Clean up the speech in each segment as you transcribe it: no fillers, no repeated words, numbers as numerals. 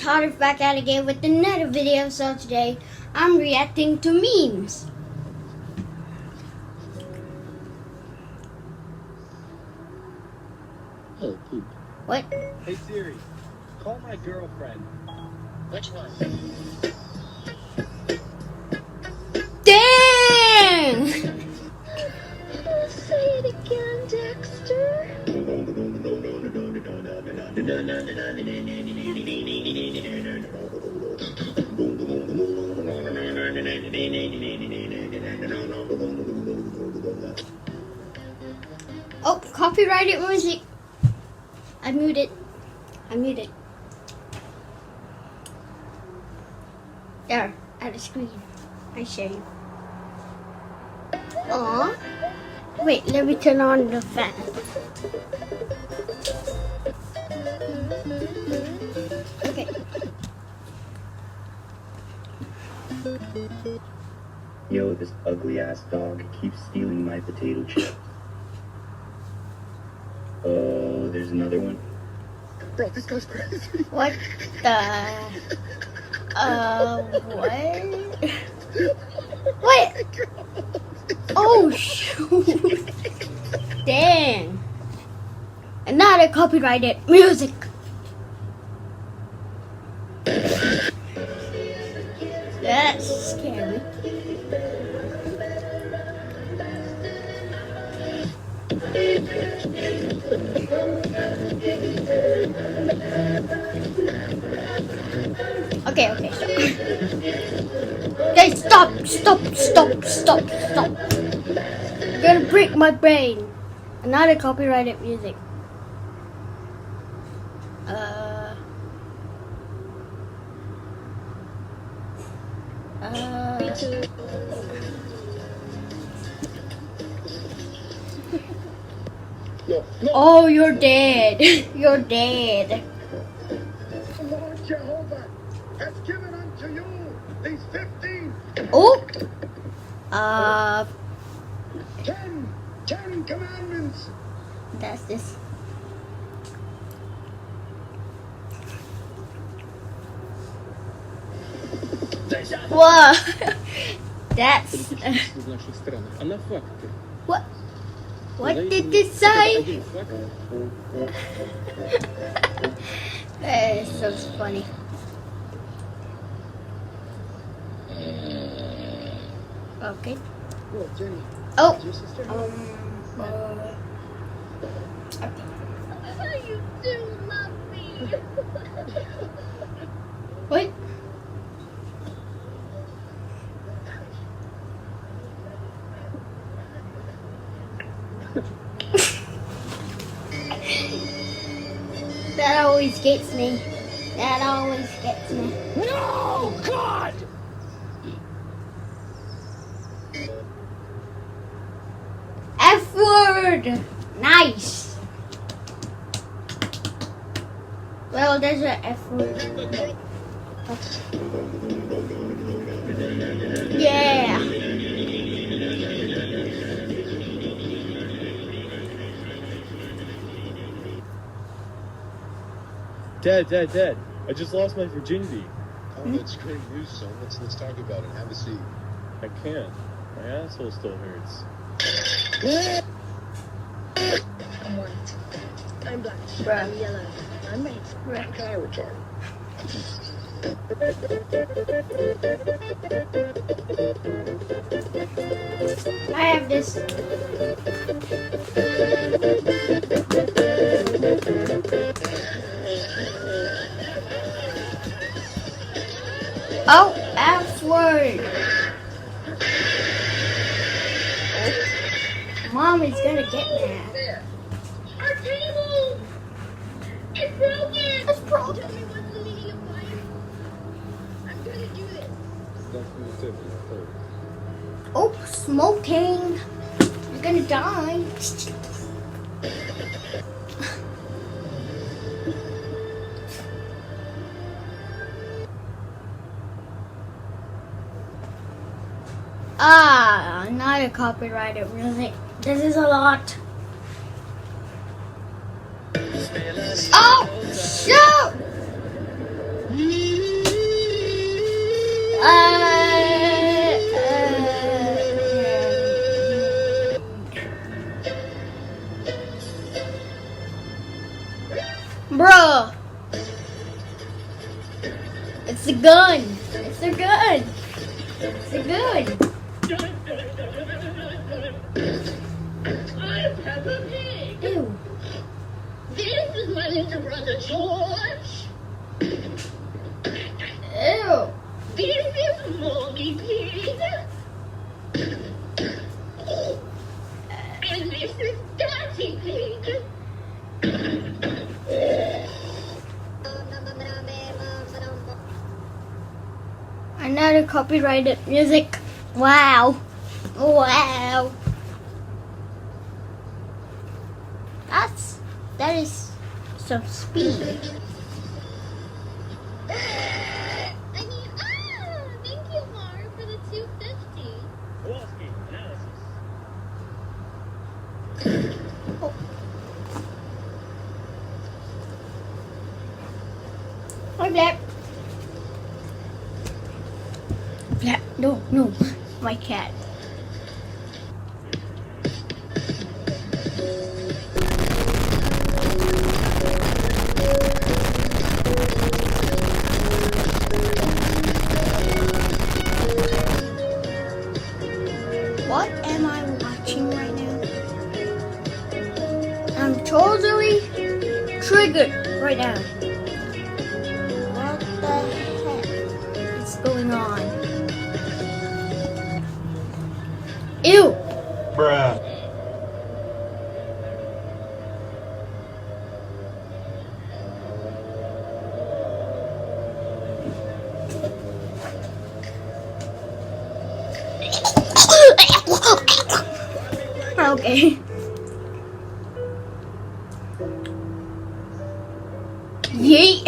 Todd's back at it again with another video. So today I'm reacting to memes. Oh, poop. What? Hey Siri, call my girlfriend. Which one? Dang! Say it again, Dexter. Oh, copyrighted music. I muted. There, at the screen. I show you. Aww. Wait, let me turn on the fan. Okay. Yo, this ugly ass dog keeps stealing my potato chips. Oh, there's another one. Bro, this guy's crazy. What the? What? What? Oh, shoot. Dang. Another copyrighted music. That's scary. Okay, stop. Guys, stop. You're gonna break my brain. Another copyrighted music. Oh, you're dead. You're dead. Lord Jehovah has given unto you these 15. Oh. 10 commandments. That's this. Whoa. That's. В наших странах. А на факты. What? What did it say? Один факт. That is so funny. Okay. О, Jenny, Oh. your sister? Okay. You do love me. What? That always gets me. No, God! F word. Nice. Well, there's an F word. Yeah. Dad, I just lost my virginity. Oh, that's great news, son. Let's talk about it. Have a seat. I can't. My asshole still hurts. I'm white. I'm black. Bruh. I'm yellow. I'm red. Right. I'm kind of retarded. I have this. Oh, F word. Mom is gonna get mad. Our table! It's broken! It's broken. Tell me what's the meaning of life. I'm gonna do this. Oh, smoking. You're gonna die. Not a copyrighted music. This is a lot. Oh, shoot! Bruh. It's a gun. It's a gun. It's a gun. I'm Peppa Pig. Ew. This is my little brother George. Ew. This is Moldy Pig. And this is Daddy Pig. Another copyrighted music. Wow. Wow. That is some speed. Thank you, Mark, for the $2.50. Kowalski, analysis. Hi, Black. Black, no, my cat. What am I watching right now? I'm totally triggered right now. What the heck is going on? Ew! Bruh. Okay. Yeet!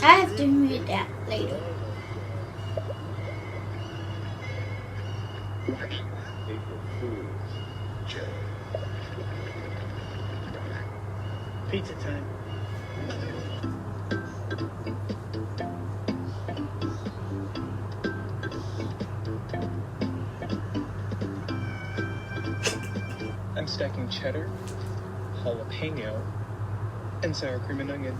I have to read that later. April Fool's joke. Pizza time. I'm stacking cheddar, jalapeno, and sour cream and onion.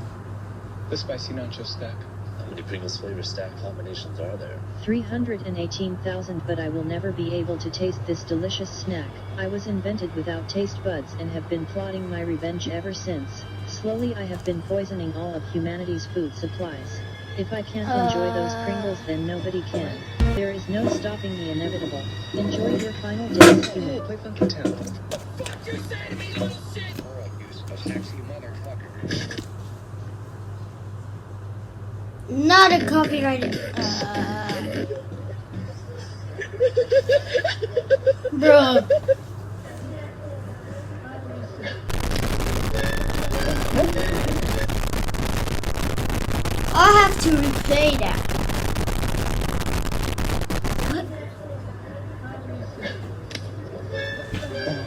The spicy nacho stack. How many Pringles flavor stack combinations are there? 318,000, but I will never be able to taste this delicious snack. I was invented without taste buds and have been plotting my revenge ever since. Slowly I have been poisoning all of humanity's food supplies. If I can't enjoy those Pringles, then nobody can. There is no stopping the inevitable. Enjoy your final days. Hey, play Funky Town. What you say to me, little shit? Alright, you sexy motherfucker. Not a copyrighted. Bro. I'll have to replay that. What?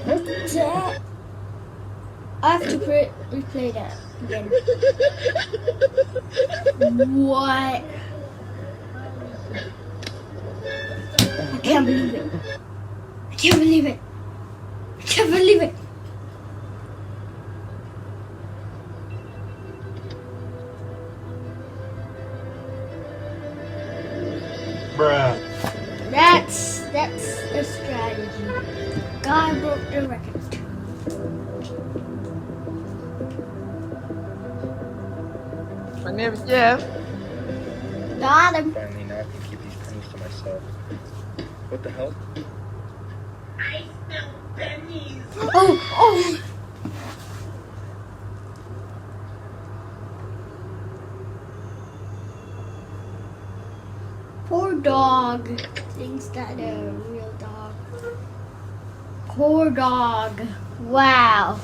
What's that? I have to replay that again. What? I can't believe it. I can't believe it. I can't believe it. Bruh. That's the strategy. God broke the record. My name's Jeff. Got him. Finally, now I can keep these Pringles to myself. What the hell? I smell pennies. Oh. Poor dog thinks that a real dog. Poor dog. Wow.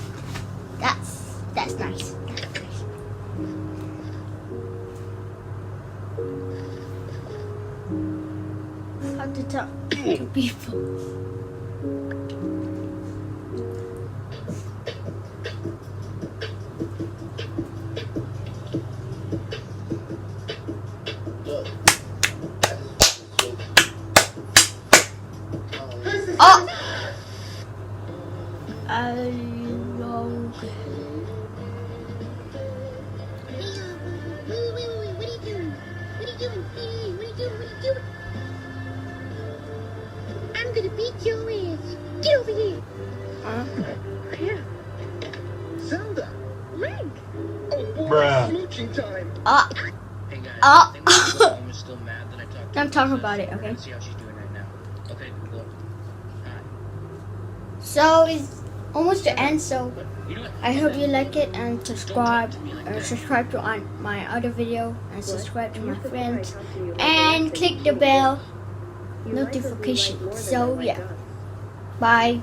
That's nice. That's nice. How to talk to people. Oh! I long. Wait, what are you doing? What are you doing? Hey, what are you doing? What are you doing? I'm gonna beat your ass. Get over here. Here. Zelda. Link. Oh boy, Bruh. smooching time. Ah! Hey guys, Ah. I think my mom is still mad that I talked to I'm her talking about about it, okay? Let's see how she's doing right now. Okay, Google. Hi. So it's almost the end, so You know what? I hope you like it and subscribe to my other video and subscribe to my friends and click the bell notification. So yeah, bye.